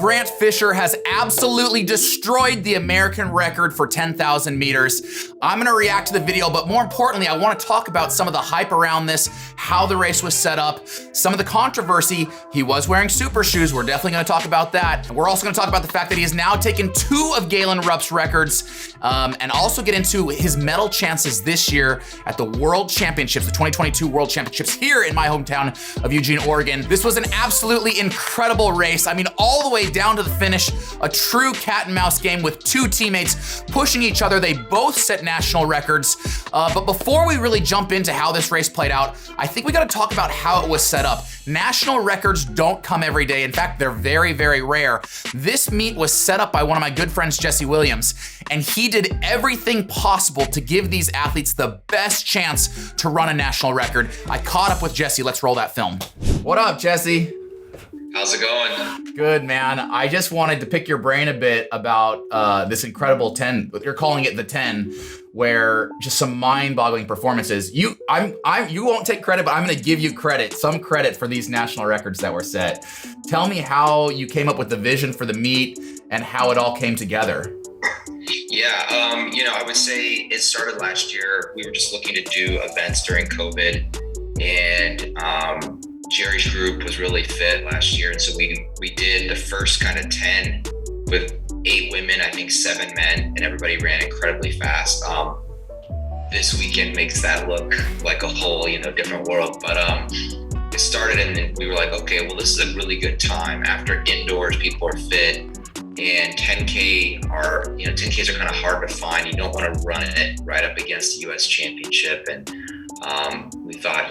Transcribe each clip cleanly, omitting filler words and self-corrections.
Grant Fisher has absolutely destroyed the American record for 10,000 meters. I'm gonna react to the video, but more importantly, I wanna talk about some of the hype around this, how the race was set up, some of the controversy. He was wearing super shoes. We're definitely gonna talk about that. We're also gonna talk about the fact that he has now taken 2 of Galen Rupp's records, and also get into his medal chances this year at the World Championships, the 2022 World Championships here in my hometown of Eugene, Oregon. This was an absolutely incredible race. I mean, all the way down to the finish, a true cat and mouse game with 2 teammates pushing each other. They both set national records. But before we really jump into how this race played out, I think we gotta talk about how it was set up. National records don't come every day. In fact, they're very, very rare. This meet was set up by one of my good friends, Jesse Williams, and he did everything possible to give these athletes the best chance to run a national record. I caught up with Jesse. Let's roll that film. What up, Jesse? How's it going? Good, man. I just wanted to pick your brain a bit about this incredible 10. You're calling it the 10, where just some mind-boggling performances. You won't take credit, but I'm going to give you credit, some credit for these national records that were set. Tell me how you came up with the vision for the meet and how it all came together. Yeah, I would say it started last year. We were just looking to do events during COVID, and Jerry's group was really fit last year, and so we did the first kind of 10 with 8 women, I think 7 men, and everybody ran incredibly fast. This weekend makes that look like a whole, different world, but it started, and then we were like, okay, well, this is a really good time. After indoors, people are fit, and 10Ks are kind of hard to find. You don't want to run it right up against the U.S. Championship, and we thought,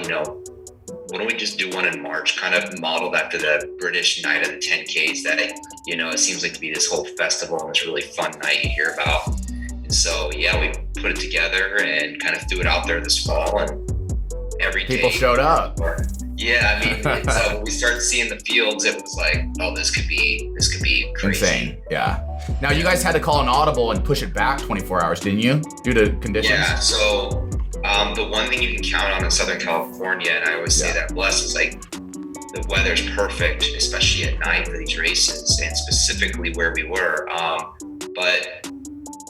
why don't we just do one in March, kind of modeled after the British night of the 10Ks that, it seems like to be this whole festival and this really fun night you hear about. And so, yeah, we put it together and kind of threw it out there this fall, and every day people showed up. Yeah, I mean, when we started seeing the fields, it was like, oh, this could be crazy. Insane, yeah. Now, you guys had to call an audible and push it back 24 hours, didn't you, due to conditions? Yeah, so the one thing you can count on in Southern California, and I always say that blessed, is like the weather's perfect, especially at night for these races, and specifically where we were. But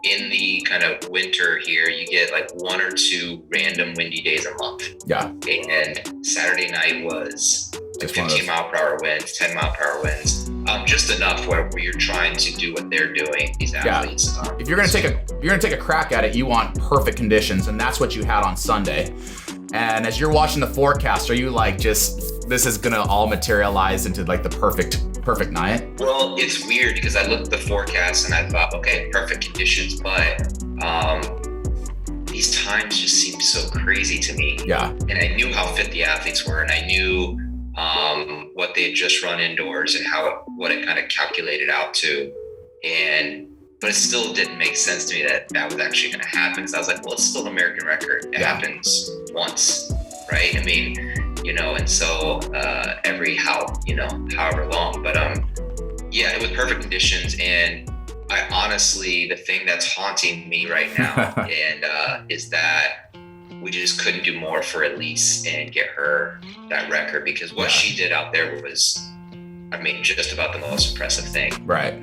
in the kind of winter here, you get like 1 or 2 random windy days a month. Yeah. And Saturday night was like 15 mile per hour winds, 10 mile per hour winds. Just enough where you're trying to do what they're doing, these athletes. Yeah. If you're gonna take a crack at it, you want perfect conditions, and that's what you had on Sunday. And as you're watching the forecast, are you like, this is gonna all materialize into like the perfect night? Well, it's weird because I looked at the forecast and I thought, okay, perfect conditions, but these times just seemed so crazy to me. Yeah. And I knew how fit the athletes were, and I knew what they had just run indoors and what it kind of calculated out to. But it still didn't make sense to me that was actually going to happen. So I was like, well, it's still an American record. It happens once, right? I mean, and so every however long. But yeah, it was perfect conditions. And I honestly, the thing that's haunting me right now is that we just couldn't do more for Elise and get her that record, because what she did out there was, just about the most impressive thing. Right.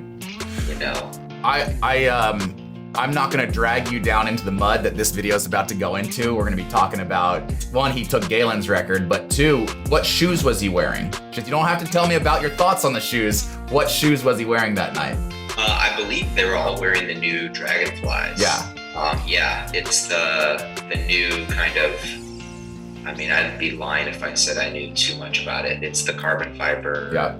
I'm not gonna drag you down into the mud that this video is about to go into. We're gonna be talking about, 1, he took Galen's record, but 2, what shoes was he wearing? Just, you don't have to tell me about your thoughts on the shoes. What shoes was he wearing that night? I believe they were all wearing the new Dragonflies. Yeah. It's the new kind of, I'd be lying if I said I knew too much about it. It's the carbon fiber. Yeah.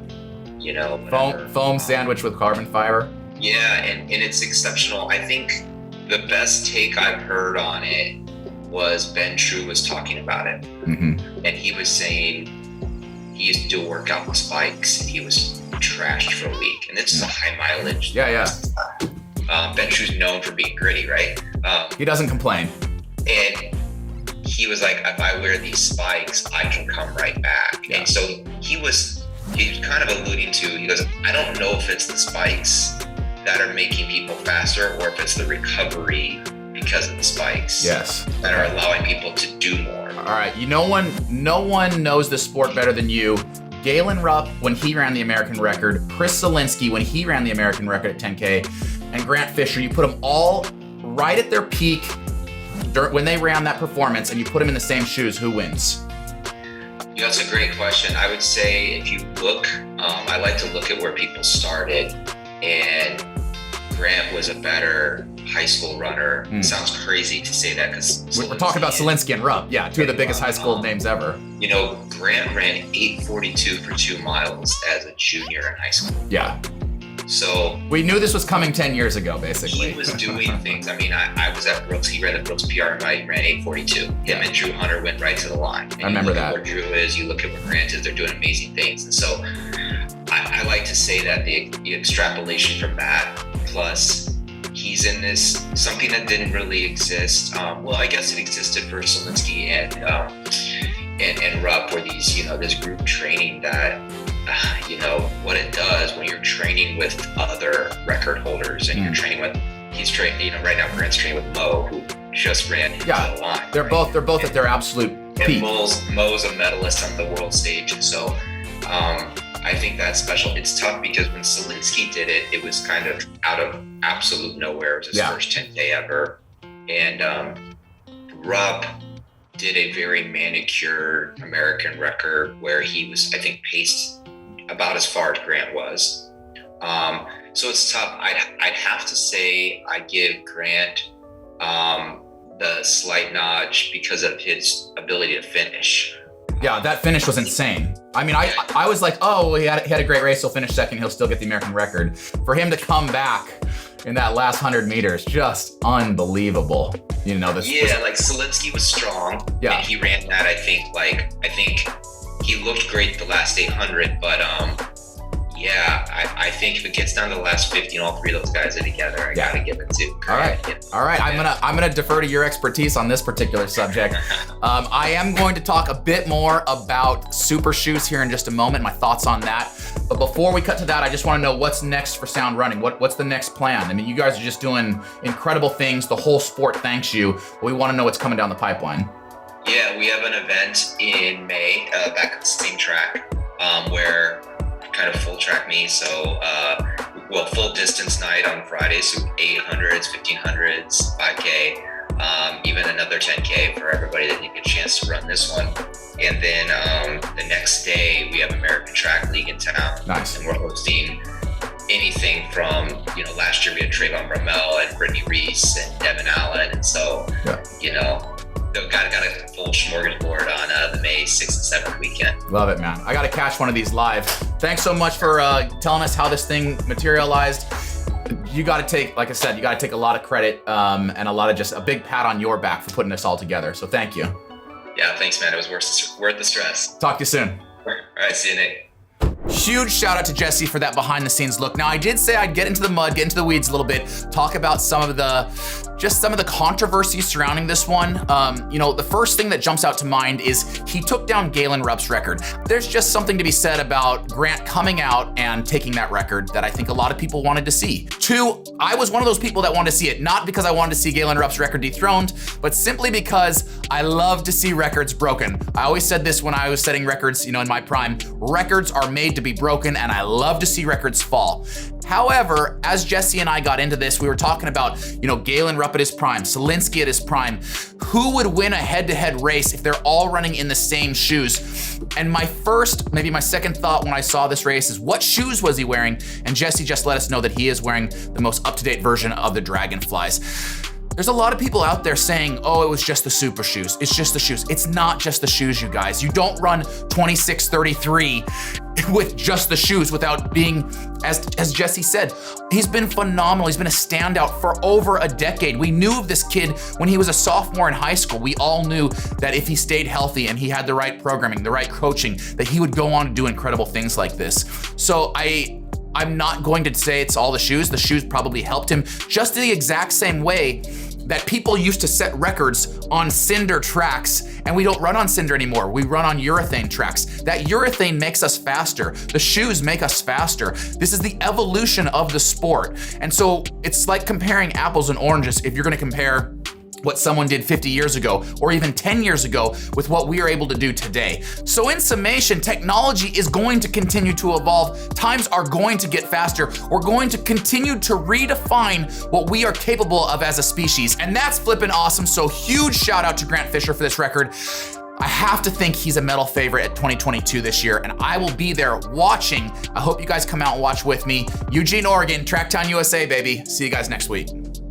Whatever. Foam sandwich with carbon fiber. Yeah, and it's exceptional. I think the best take I've heard on it was Ben True was talking about it. Mm-hmm. And he was saying he used to do a workout with spikes, and he was trashed for a week. And this is a high mileage. Yeah. Ben True's known for being gritty, right? He doesn't complain. And he was like, if I wear these spikes, I can come right back. Yeah. And so he was kind of alluding to, he goes, I don't know if it's the spikes that are making people faster, or if it's the recovery because of the spikes that are allowing people to do more. All right, no one knows the sport better than you. Galen Rupp when he ran the American record, Chris Zielinski when he ran the American record at 10K, and Grant Fisher, you put them all right at their peak when they ran that performance, and you put them in the same shoes, who wins? You know, it's a great question. I would say if you look, I like to look at where people started, and Grant was a better high school runner. Sounds crazy to say that because we're talking about Zielinski and Rupp, yeah, two of the biggest high school names ever. You know, Grant ran 8:42 for 2 miles as a junior in high school. Yeah. So we knew this was coming 10 years ago, basically. He was doing things. I mean, I was at Brooks. He ran the Brooks PR and I ran 8:42. Him and Drew Hunter went right to the line. And I remember that. Where Drew is, you look at where Grant is, they're doing amazing things. And so I like to say that the extrapolation from that, plus he's in this, something that didn't really exist. Well, I guess it existed for Zielinski and Rupp, where these, you know, this group training that, you know, what it does when you're training with other record holders and you're training with, he's training, you know, right now Grant's training with Mo, who just ran into the line. They're both at their absolute peak. Mo's a medalist on the world stage. And so I think that's special. It's tough because when Zielinski did it, it was kind of out of absolute nowhere. It was his first 10K ever. And Rupp did a very manicured American record where he was, I think, paced about as far as Grant was. So it's tough. I'd have to say I give Grant the slight nudge because of his ability to finish. Yeah, that finish was insane. I mean, I was like, oh, he had a great race. He'll finish second. He'll still get the American record. For him to come back in that last 100 meters, just unbelievable. You know, like Zielinski was strong. Yeah, and he ran that. I think he looked great the last 800, but I think if it gets down to the last 50 and all three of those guys are together, I gotta give it to Grant. All right. I'm gonna defer to your expertise on this particular subject. I am going to talk a bit more about super shoes here in just a moment, my thoughts on that. But before we cut to that, I just want to know what's next for Sound Running. What's the next plan? I mean, you guys are just doing incredible things. The whole sport thanks you. We want to know what's coming down the pipeline. Yeah, we have an event in May back at the same track where kind of full track me. So, full distance night on Friday. So 800s, 1500s, 5K, even another 10K for everybody that didn't get a chance to run this one. And then the next day we have American Track League in town. Nice. And we're hosting anything from, you know, last year we had Trayvon Bromell and Brittany Reese and Devin Allen. And so, you know, got a full smorgasbord on the May 6th and 7th weekend. Love it, man. I got to catch one of these live. Thanks so much for telling us how this thing materialized. You got to take, like I said, a lot of credit and a lot of just a big pat on your back for putting this all together. So thank you. Yeah, thanks, man. It was worth the stress. Talk to you soon. All right, see you, Nate. Huge shout out to Jesse for that behind the scenes look. Now, I did say I'd get into the mud, get into the weeds a little bit, talk about some of the controversy surrounding this one. You know, the first thing that jumps out to mind is he took down Galen Rupp's record. There's just something to be said about Grant coming out and taking that record that I think a lot of people wanted to see. Two, I was one of those people that wanted to see it, not because I wanted to see Galen Rupp's record dethroned, but simply because I love to see records broken. I always said this when I was setting records, you know, in my prime. Records are made to be broken, and I love to see records fall. However, as Jesse and I got into this, we were talking about, you know, Galen Rupp at his prime, Zielinski at his prime. Who would win a head-to-head race if they're all running in the same shoes? And my first, maybe my second thought when I saw this race is, what shoes was he wearing? And Jesse just let us know that he is wearing the most up-to-date version of the Dragonflies. There's a lot of people out there saying, oh, it was just the super shoes. It's just the shoes. It's not just the shoes, you guys. You don't run 26:33 with just the shoes without being, as Jesse said, he's been phenomenal. He's been a standout for over a decade. We knew of this kid when he was a sophomore in high school. We all knew that if he stayed healthy and he had the right programming, the right coaching, that he would go on to do incredible things like this. So I'm not going to say it's all the shoes. The shoes probably helped him just the exact same way that people used to set records on cinder tracks, and we don't run on cinder anymore. We run on urethane tracks. That urethane makes us faster. The shoes make us faster. This is the evolution of the sport. And so it's like comparing apples and oranges if you're gonna compare what someone did 50 years ago or even 10 years ago with what we are able to do today. So in summation, technology is going to continue to evolve. Times are going to get faster. We're going to continue to redefine what we are capable of as a species. And that's flippin' awesome. So huge shout out to Grant Fisher for this record. I have to think he's a medal favorite at 2022 this year, and I will be there watching. I hope you guys come out and watch with me. Eugene, Oregon, Tracktown USA, baby. See you guys next week.